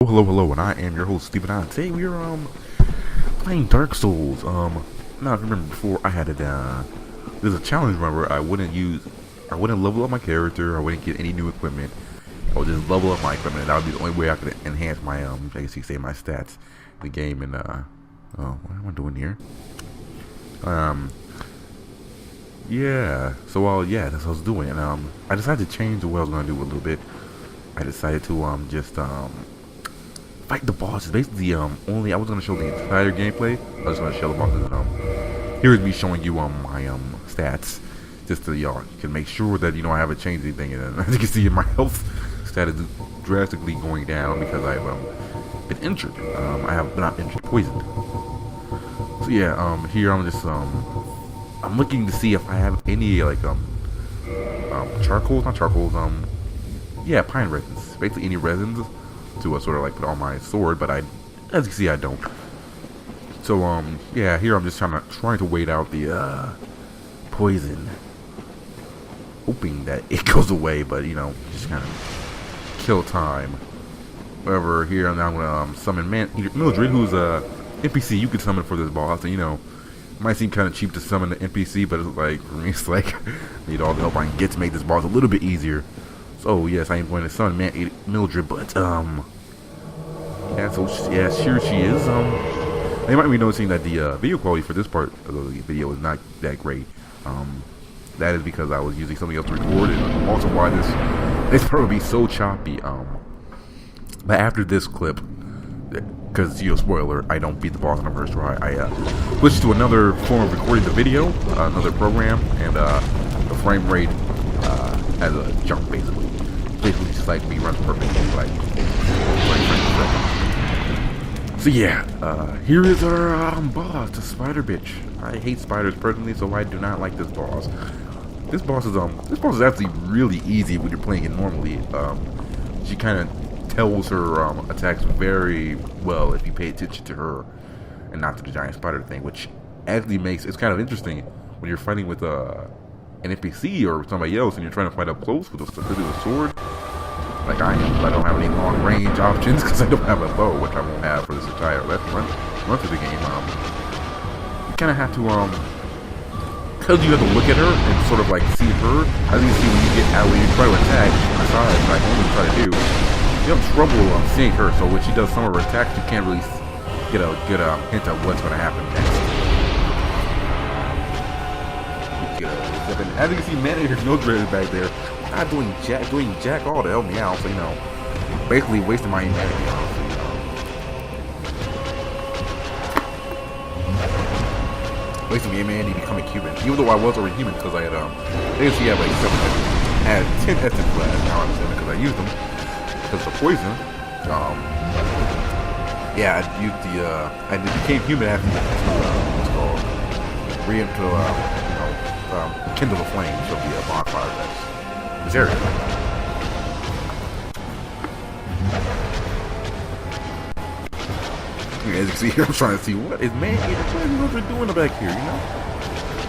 Oh, hello, and I am your host, Stephen. And today we are playing Dark Souls. Now I remember before I had it. There's a challenge. Remember, I wouldn't level up my character. I wouldn't get any new equipment. I would just level up my equipment, and that would be the only way I could enhance my I guess you could say my stats in the game. And oh, what am I doing here? Yeah. So yeah, that's what I was doing. And I decided to change what I was gonna do a little bit. I decided to just fight the bosses. Basically, only I was gonna show the entire gameplay. I was gonna show the bosses. Here's me showing you my stats, just so y'all can make sure that I haven't changed anything. And as you can see, my health stat is drastically going down because I've been injured. I have not injured, poisoned. So yeah, here I'm just I'm looking to see if I have any like charcoals, not charcoals, yeah, pine resins. Basically any resins to sort of like put on my sword, but as you can see, I don't. So yeah, here I'm just trying to wait out the poison, hoping that it goes away, but just kind of kill time. However, here I'm now gonna summon Mildred, who's a NPC you could summon for this boss. And it might seem kind of cheap to summon the NPC, but it's like for me, it's like I need all the help I can get to make this boss a little bit easier. So yes, I am going to summon Mildred, but yeah, so yeah, here she is. You might be noticing that the video quality for this part of the video is not that great. That is because I was using something else to record, and also why this part will be so choppy. But after this clip, because spoiler, I don't beat the boss on the first try. I switched to another form of recording the video, another program, and the frame rate has a jump basically. Basically, just like me runs perfectly, like 20 frames per second. So yeah, here is our boss, the spider bitch. I hate spiders personally, so I do not like this boss. This boss is actually really easy when you're playing it normally. She kind of tells her attacks very well if you pay attention to her and not to the giant spider thing, which actually makes it's kind of interesting when you're fighting with an NPC or somebody else and you're trying to fight up close with a sword. Like I am, but I don't have any long range options because I don't have a bow, which I won't have for this entire run through the game. You kind of have to because you have to look at her and sort of like see her. As you can see when you get out, when you try to attack, besides like only try to do, you have trouble seeing her. So when she does some of her attacks, you can't really get a good hint of what's going to happen next. As you can see, Manager's Mildred is back there. Not doing jack all to help me out, so basically wasting my humanity, honestly. Wasting my humanity becoming human, even though I was already human because I had you see I had 10 essence flash. Now I'm saying because I used them because of the poison. Yeah, I used I became human after what's called kindle the flames of the bonfire that's this area. As you can see here, I'm trying to see what is Mildred doing back here,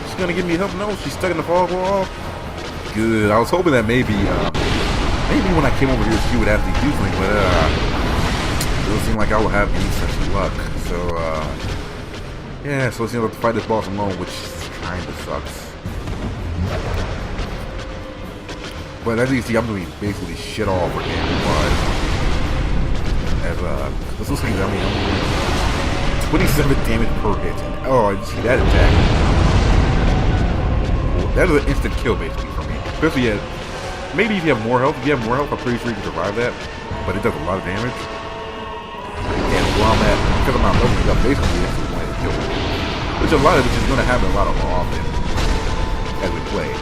She's gonna give me help? No, she's stuck in the fog wall. Good. I was hoping that maybe when I came over here she would have to do something, but it doesn't seem like I will have any such luck. So yeah, so it seems like to fight this boss alone, which kinda sucks. But as you can see, I'm doing basically shit all for damage-wise. As this looks like I'm 27 damage per hit. And, oh, you see that attack? Well, that is an instant kill basically for me. Especially maybe if you have more health. If you have more health, I'm pretty sure you can survive that. But it does a lot of damage. And while I'm at, because I'm not leveling up, basically it's just going to kill me. Which is going to happen a lot more often as we play.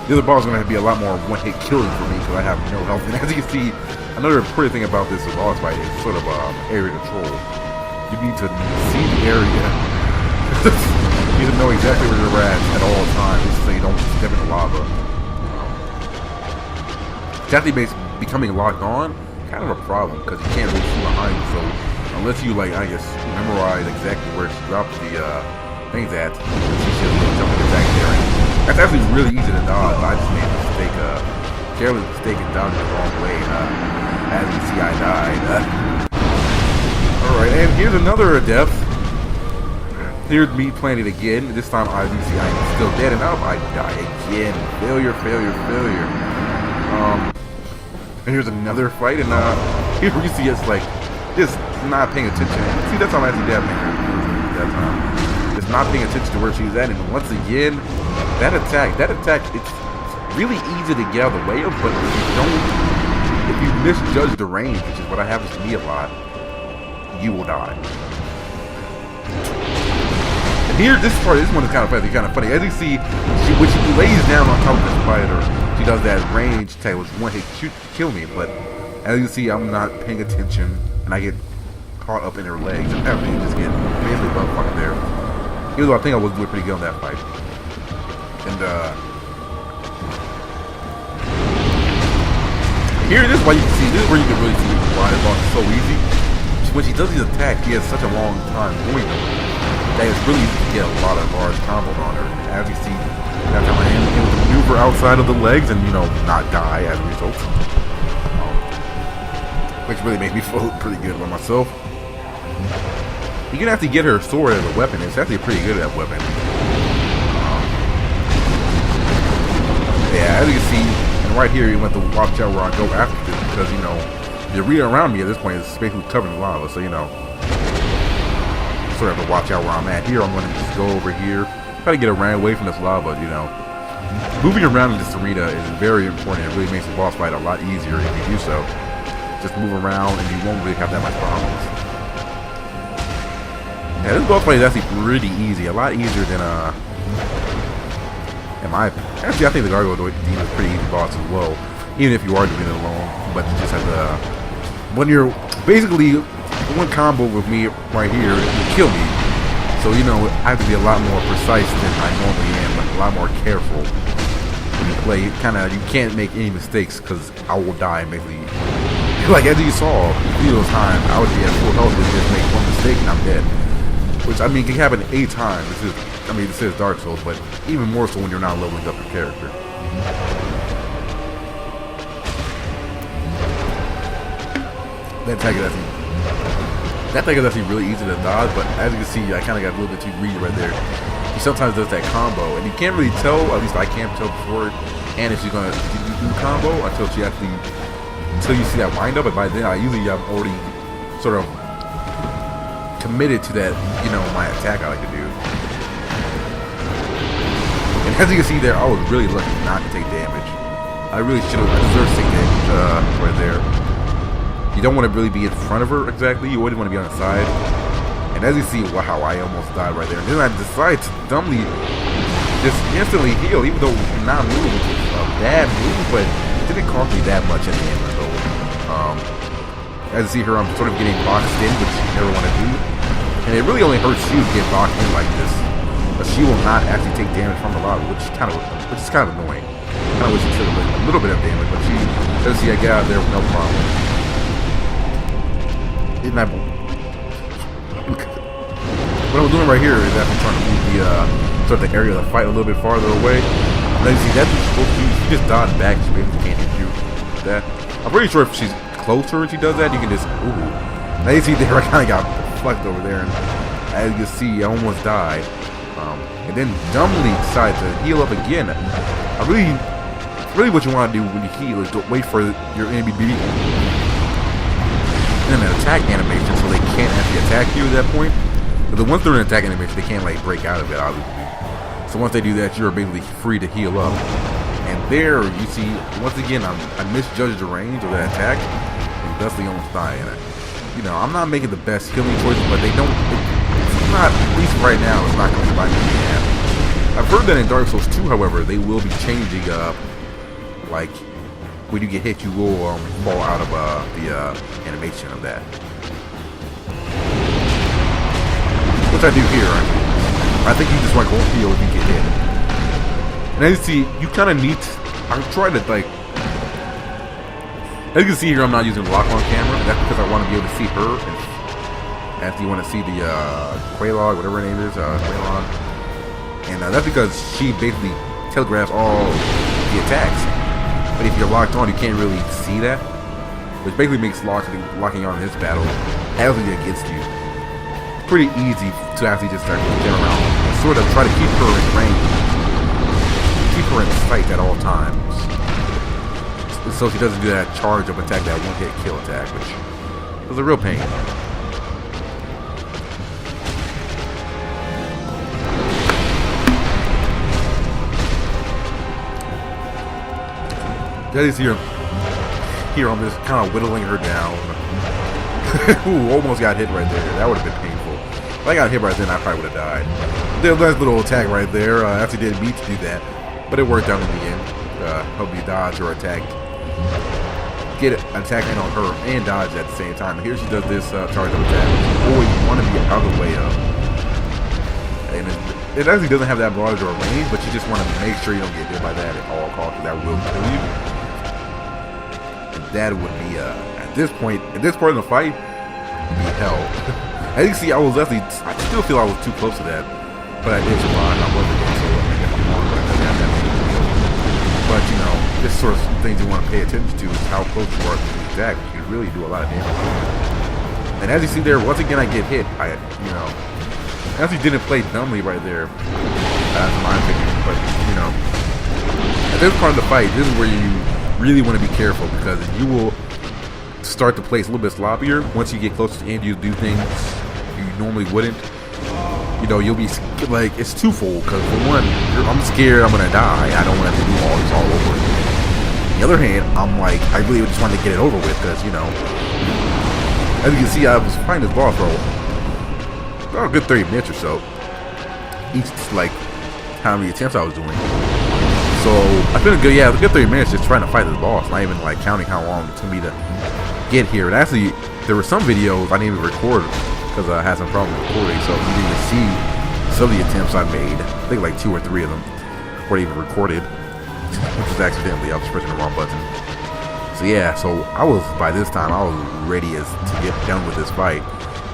The other boss is going to be a lot more one-hit killing for me because I have no health. And as you can see, another pretty thing about this boss fight is sort of area control. You need to see the area. You need to know exactly where you're at all times so you don't step in the lava. It's actually becoming locked on, kind of a problem because you can't really see behind you. So unless you I guess memorize exactly where to drop the things at, you should jump back there. That's actually really easy to dodge. I just made a mistake, careless mistake in dodging the wrong way. As you see, I died. Alright, and here's another death. Here's me playing it again. This time, as you see, I am still dead, and I die again. Failure, failure, failure. And here's another fight, and here you see it's like just not paying attention. See, that's how I actually dab that time. Just not paying attention to where she's at, and once again, that attack, it's really easy to get out of the way of, but if you misjudge the range, which is what happens to me a lot, you will die. And here, this one is kind of funny. As you see, when she lays down on top of the spider, she does that range attack, which one hit kill me. But as you see, I'm not paying attention, and I get caught up in her legs, and everything just get basically butt fucked there. Even though I think I was doing pretty good on that fight. And here, this is why you can see. This is where you can really see why the boss is so easy. When she does these attacks, she has such a long time doing them that it's really easy to get a lot of large combos on her. As you see, that time I am able to maneuver outside of the legs and, you know, not die as a result. Which really makes me feel pretty good about myself. You can actually get her sword as a weapon. It's actually pretty good at that weapon. Yeah, as you can see, and right here, you want to watch out where I go after this because, you know, the arena around me at this point is basically covered in lava, so, you know, sort of have to watch out where I'm at. Here, I'm going to just go over here, try to get around away from this lava, you know. Moving around in this arena is very important. It really makes the boss fight a lot easier if you do so. Just move around and you won't really have that much problems. Yeah, this boss fight is actually pretty easy, a lot easier than, in my opinion. Actually, I think the Gargoyle Demon is a pretty easy boss as well, even if you are doing it alone. But you just have to, when you're basically one combo with me right here, it will kill me. So, you know, I have to be a lot more precise than I normally am, but a lot more careful when you play. You can't make any mistakes because I will die basically. Like as you saw, a few of those times, I would be at full health and just make one mistake and I'm dead. Which, I mean, can happen 8 times. This is Dark Souls, but even more so when you're not leveling up your character. That attack is actually really easy to dodge, but as you can see, I kind of got a little bit too greedy right there. He sometimes does that combo, and you can't really tell, at least I can't tell before, and if she's going to do the combo until you see that wind up, and by then I'm already sort of committed to that, you know, my attack I like to do. And as you can see there, I was really lucky not to take damage. I really should have, I deserve to take damage right there. You don't want to really be in front of her exactly, you always want to be on the side. And as you see, wow, I almost died right there. And then I decided to dumbly just instantly heal, even though not moving, which was a bad move, but it didn't cost me that much in the end. So, as you see here, I'm sort of getting boxed in, which you never want to do. And it really only hurts you to get boxed in like this. But she will not actually take damage from the lava, which is kind of annoying. I kind of wish she took a little bit of damage, but she, as you see, I get out there with no problem. What I'm doing right here is that I'm trying to move the sort of the area of the fight a little bit farther away. And then you see that's what you're supposed to do. She just dodge back, she basically can't hit you. That I'm pretty sure if she's closer and she does that, you can just Now you see there I kinda got flecked over there, and as you can see I almost died. And then dumbly decided to heal up again. I really what you want to do when you heal is to wait for your enemy to be in an attack animation so they can't actually attack you at that point. But once they're in attack animation, they can't like break out of it, obviously. So once they do that, you're basically free to heal up. And there you see, once again, I misjudged the range of that attack and thusly almost died. And you know, I'm not making the best healing choices, but it's not, at least right now, it's not coming by me. I've heard that in Dark Souls 2, however, they will be changing like when you get hit, you will fall out of the animation of that. Which I do here. I think you just want to go heal if you get hit. And as you see, you kind of need to, I'm trying to like, as you can see here, I'm not using lock on camera. That's because I want to be able to see her. And after you want to see the Quelaag, whatever her name is, Quelaag. And that's because she basically telegraphs all the attacks. But if you're locked on, you can't really see that. which basically makes locking on this battle heavily against you. Pretty easy to actually just start getting around and sort of try to keep her in range, keep her in sight at all times, so she doesn't do that charge up attack, that one-hit kill attack, which is a real pain. Daddy's here I'm just kind of whittling her down. Ooh, almost got hit right there. That would have been painful. If I got hit right then, I probably would have died. There's a nice little attack right there. Actually didn't mean to do that, but it worked out in the end. Help me dodge or attack. Get an attack in on her and dodge at the same time. And here she does this charge up attack. Always want to be out of the way of. And it actually doesn't have that broad or range, but you just want to make sure you don't get hit by that at all costs, because that will kill you. And that would be at this point in the fight, be hell. As you can see, I still feel I was too close to that, but I did survive. I wasn't getting so I guess I'm wrong, but I didn't have that many kills. But you know, this sort of things you want to pay attention to is how close you are to the attack. You can really do a lot of damage. And as you see there, once again I get hit. Actually didn't play dumbly right there, that's my opinion. But you know, at this part of the fight, this is where you really want to be careful, because you will start to place a little bit sloppier once you get close to the end. You do things you normally wouldn't. You know, you'll be like, it's twofold, because for one, I'm scared I'm gonna die. I don't want to have to do all this all over again. On the other hand, I'm like, I really just want to get it over with, because you know, as you can see, I was fighting this boss for about a good 30 minutes or so. Each like how many attempts I was doing. So I spent a good 30 minutes just trying to fight this boss, not even like counting how long it took me to get here. And actually, there were some videos I didn't even record because I had some problem recording, so you didn't even see some of the attempts I made. I think like 2 or 3 of them weren't even recorded, which was accidentally. I was pressing the wrong button. So yeah, so by this time I was ready to get done with this fight.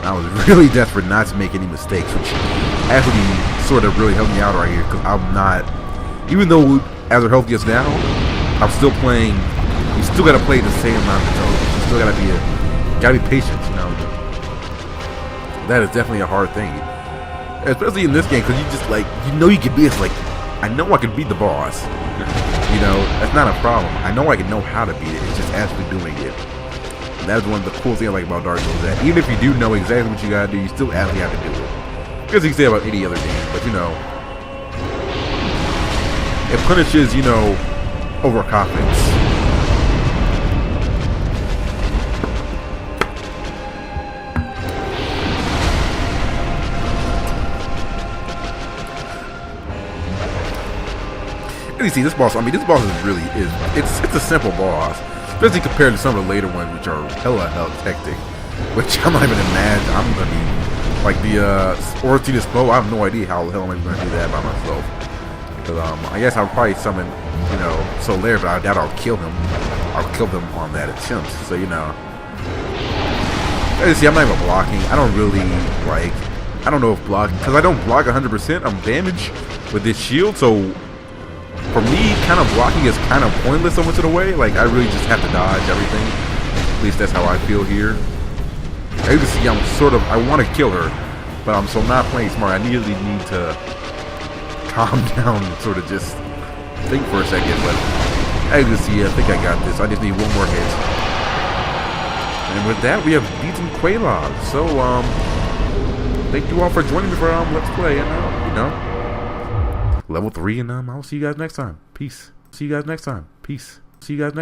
And I was really desperate not to make any mistakes, which actually sort of really helped me out right here, because I'm not, even though as her health gets down, I'm still playing. You still gotta play the same amount of zones. You still gotta be patient, you know. That is definitely a hard thing, especially in this game, because you just like, you know, you can beat. It's like, I know I can beat the boss. You know, that's not a problem. I know I can know how to beat it. It's just actually doing it. And that's one of the cool things I like about Dark Souls, that even if you do know exactly what you gotta do, you still actually have to do it. Because you can say about any other game, but you know, it punishes, you know, overconfidence. And you see, this boss, this boss is really, it's a simple boss, especially compared to some of the later ones, which are hella hectic, which I'm not even imagine. I'm gonna be like the Ortiz Bow. I have no idea how the hell I'm gonna do that by myself. Because I guess I'll probably summon, you know, Solaire, but I doubt I'll kill him. I'll kill them on that attempt. So you know, as you see, I'm not even blocking. I don't really like. I don't know if blocking, because I don't block 100%. I'm damaged with this shield, so. For me, kind of blocking is kind of pointless so much of the way. Like, I really just have to dodge everything. At least that's how I feel here. As you can see, I want to kill her, but I'm so not playing smart. I really need to calm down and sort of just think for a second. But as you can see, I think I got this. I just need one more hit. And with that, we have beaten Quelaag. So, thank you all for joining me for Let's Play. And, you know, level 3, and I'll see you guys next time. Peace. See you guys next time. Peace. See you guys next time.